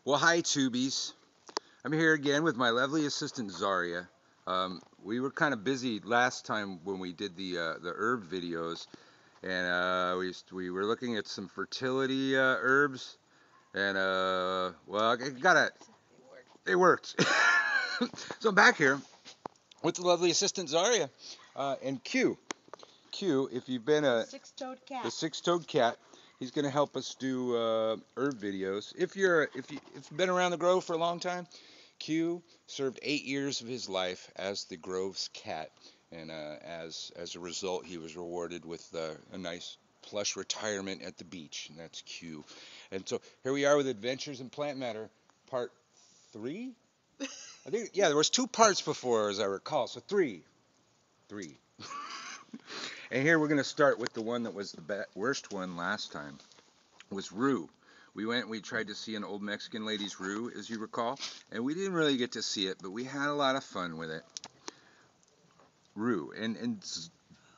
Well, hi, Tubies. I'm here again with my lovely assistant, Zarya. We were kind of busy last time when we did the herb videos, and we were looking at some fertility herbs, and well, it worked. So I'm back here with the lovely assistant, Zarya, and Q. Q, if you've been the six-toed cat, he's going to help us do herb videos. If you've been around the Grove for a long time, Q served 8 years of his life as the Grove's cat, and as a result, he was rewarded with a nice plush retirement at the beach, and that's Q. And so here we are with Adventures in Plant Matter, part 3. I think there was 2 parts before, as I recall, so 3. And here we're going to start with the one that was the worst one last time, was rue. We tried to see an old Mexican lady's rue, as you recall, and we didn't really get to see it, but we had a lot of fun with it. Rue. And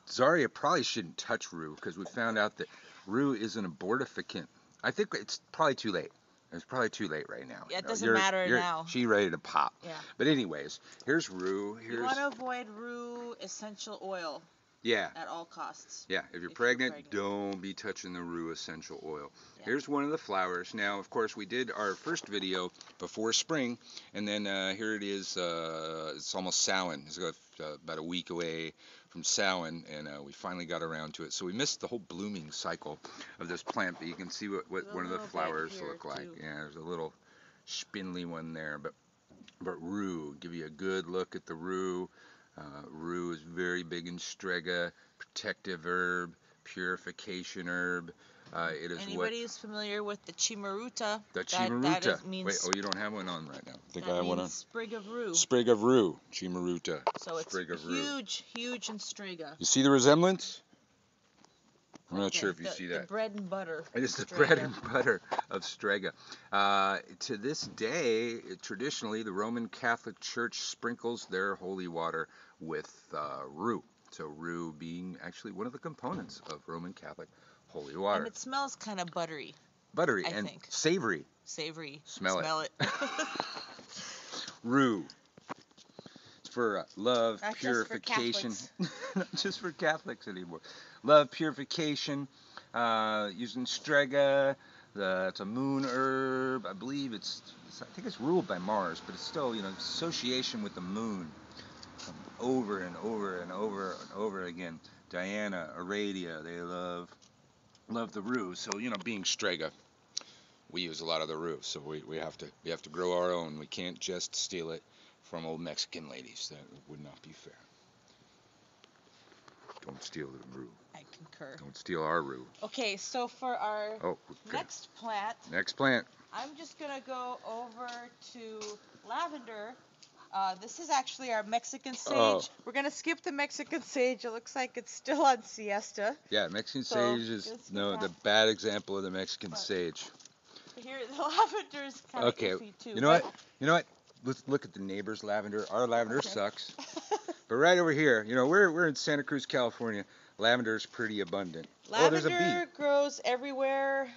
Zarya probably shouldn't touch rue, because we found out that rue is an abortifacient. I think it's probably too late. It's probably too late right now. Yeah, it doesn't matter now. She's ready to pop. Yeah. But anyways, here's rue. You want to avoid rue essential oil. Yeah. At all costs. Yeah, if you're pregnant, don't be touching the rue essential oil. Yeah. Here's one of the flowers. Now, of course, we did our first video before spring, and then here it is. It's almost Samhain. It's about a week away from Samhain, and we finally got around to it. So we missed the whole blooming cycle of this plant, but you can see what one of the flowers look like. Yeah, there's a little spindly one there, but rue, give you a good look at the rue. Rue is very big in Strega, protective herb, purification herb. It is Anybody who's familiar with the chimaruta. The chimaruta. Wait, you don't have one on right now. I think I have one on. Sprig of rue. Sprig of rue, chimaruta. So it's huge in Strega. You see the resemblance? I'm not sure if you see that. The bread and butter. It is the bread and butter of Strega. To this day, traditionally, the Roman Catholic Church sprinkles their holy water with rue. So rue being actually one of the components of Roman Catholic holy water. And it smells kind of buttery. Buttery and savory. Savory. Smell it. Rue. It's for love, not purification. Just for Not just for Catholics anymore. Love, purification, using Strega. It's a moon herb. I believe I think it's ruled by Mars, but it's still, association with the moon. Over and over and over and over again. Diana, Aradia, they love the rue. So, being Strega, we use a lot of the rue. So we have to grow our own. We can't just steal it from old Mexican ladies. That would not be fair. Don't steal the rue. I concur. Don't steal our rue. Okay, so for our next plant, I'm just going to go over to lavender. This is actually our Mexican sage. Oh. We're going to skip the Mexican sage. It looks like it's still on siesta. Yeah, Mexican sage is the bad example of the Mexican sage. Here, the lavender is kind of iffy too. You know what? Let's look at the neighbor's lavender. Our lavender sucks. But right over here, we're in Santa Cruz, California. Lavender is pretty abundant. Lavender grows everywhere.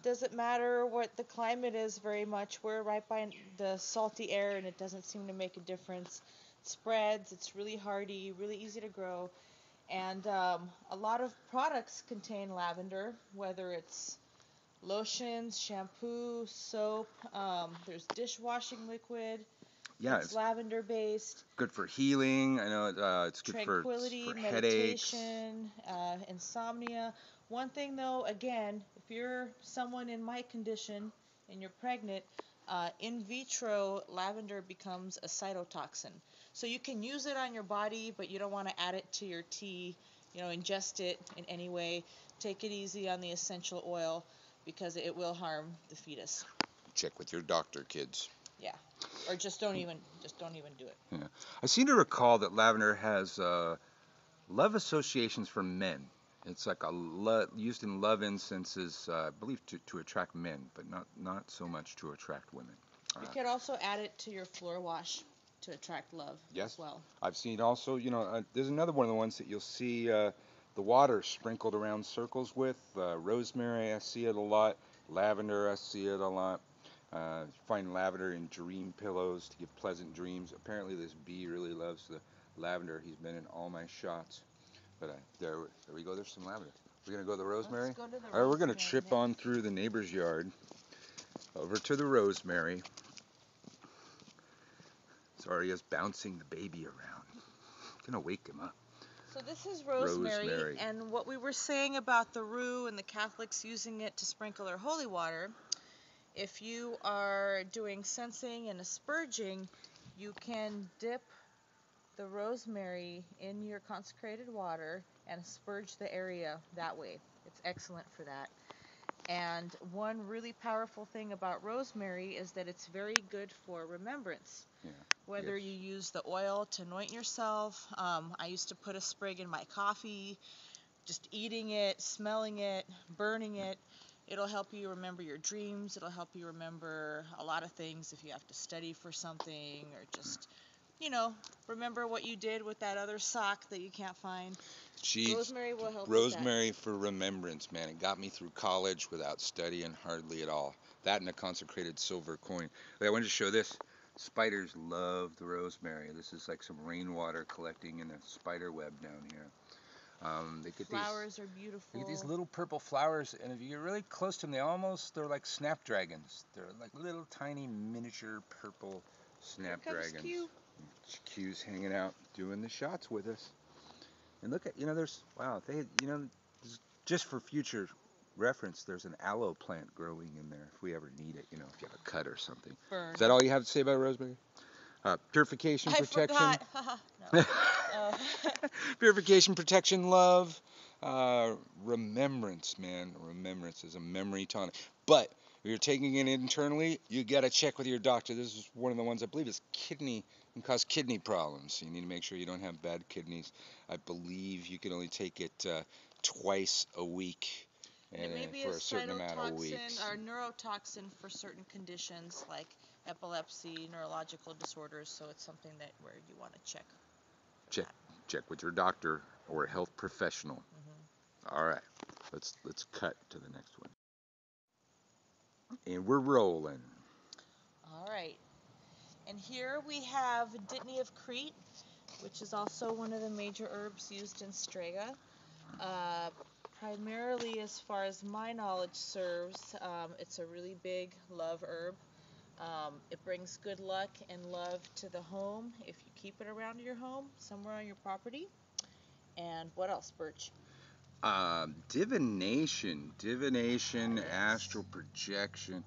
Doesn't matter what the climate is very much. We're right by the salty air, and it doesn't seem to make a difference. It spreads. It's really hardy, really easy to grow. And a lot of products contain lavender, whether it's lotions, shampoo, soap. There's dishwashing liquid. Yeah, it's lavender based. Good for healing. I know it's good for headaches. Meditation, insomnia. One thing though, again, if you're someone in my condition and you're pregnant, in vitro lavender becomes a cytotoxin. So you can use it on your body, but you don't want to add it to your tea, ingest it in any way. Take it easy on the essential oil because it will harm the fetus. Check with your doctor, kids. Yeah, or just don't even do it. Yeah, I seem to recall that lavender has love associations for men. It's like used in love incenses, I believe, to attract men, but not so much to attract women. You could also add it to your floor wash to attract love as well. I've seen also, there's another one of the ones that you'll see the water sprinkled around circles with. Rosemary, I see it a lot. Lavender, I see it a lot. Find lavender in dream pillows to give pleasant dreams. Apparently this bee really loves the lavender. He's been in all my shots. But there we go. There's some lavender. We're going to go to the rosemary? Let's go to the All right, we're going to rosemary. trip on through the neighbor's yard over to the rosemary. Zarya's bouncing the baby around. Going to wake him up. So this is rosemary, Rosemary. And what we were saying about the rue and the Catholics using it to sprinkle their holy water, if you are doing censing and asperging, you can dip the rosemary in your consecrated water and asperge the area that way. It's excellent for that. And one really powerful thing about rosemary is that it's very good for remembrance. Yeah. Whether you use the oil to anoint yourself, I used to put a sprig in my coffee, just eating it, smelling it, burning it. It'll help you remember your dreams. It'll help you remember a lot of things if you have to study for something or just, remember what you did with that other sock that you can't find. Rosemary will help Rosemary for remembrance, man. It got me through college without studying hardly at all. That and a consecrated silver coin. I wanted to show this. Spiders love the rosemary. This is like some rainwater collecting in a spider web down here. They get flowers are beautiful. They get these little purple flowers, and if you get really close to them, they're like snapdragons. They're like little tiny miniature purple snapdragons. Q's hanging out, doing the shots with us. And look at, just for future reference, there's an aloe plant growing in there if we ever need it, if you have a cut or something. Burn. Is that all you have to say about rosemary? Purification, protection. I forgot. Purification, protection, love, remembrance, man. Remembrance is a memory tonic. But if you're taking it internally, you got to check with your doctor. This is one of the ones I believe is can cause kidney problems. You need to make sure you don't have bad kidneys. I believe you can only take it twice a week and for a certain amount of weeks. Or neurotoxin for certain conditions like epilepsy, neurological disorders. So it's something where you want to check. Check with your doctor or a health professional. Mm-hmm. All right, let's cut to the next one. And we're rolling. All right. And here we have Dittany of Crete, which is also one of the major herbs used in Strega. Primarily, as far as my knowledge serves, it's a really big love herb. It brings good luck and love to the home if you keep it around your home, somewhere on your property. And what else, Birch? Divination, astral projection,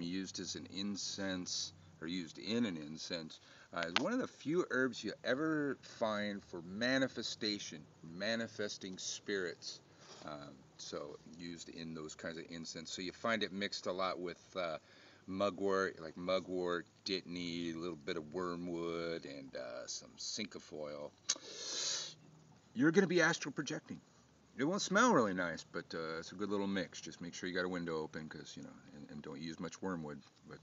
used as an incense, or used in an incense, is one of the few herbs you ever find for manifesting spirits. So used in those kinds of incense. So you find it mixed a lot with mugwort, like mugwort, dittany, a little bit of wormwood, and some cinquefoil. You're going to be astral projecting. It won't smell really nice, but it's a good little mix. Just make sure you got a window open, because and don't use much wormwood. But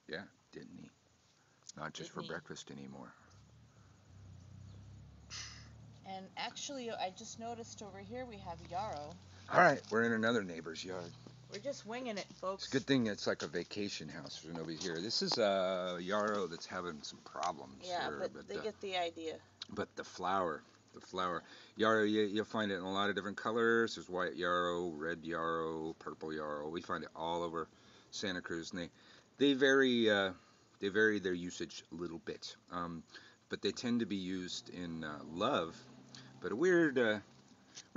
yeah, dittany. Not just for breakfast anymore. And actually, I just noticed over here we have yarrow. All right, we're in another neighbor's yard. We're just winging it, folks. It's a good thing it's like a vacation house for nobody's here. This is a yarrow that's having some problems. Yeah, but they get the idea. But the flower. Yarrow, you'll find it in a lot of different colors. There's white yarrow, red yarrow, purple yarrow. We find it all over Santa Cruz, and they vary their usage a little bit. But they tend to be used in love. But a weird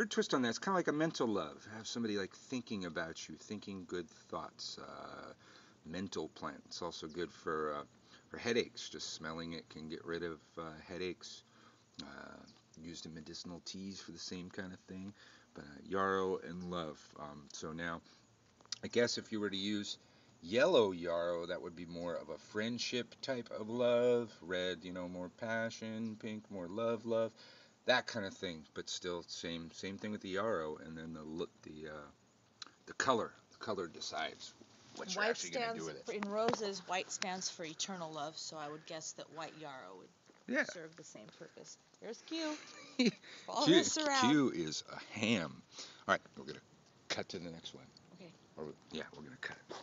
twist on that. It's kind of like a mental love. Have somebody like thinking about you, thinking good thoughts. Mental plant. It's also good for headaches. Just smelling it can get rid of headaches. Used in medicinal teas for the same kind of thing. But yarrow and love. So now, I guess if you were to use yellow yarrow, that would be more of a friendship type of love. Red, more passion. Pink, more love. That kind of thing. But still, same thing with the yarrow. And then the color. The color decides what you're actually going to do with it. In roses, white stands for eternal love. So I would guess that white yarrow would serve the same purpose. There's Q. Follow this around. Q is a ham. All right, we're going to cut to the next one. Okay. We're going to cut it.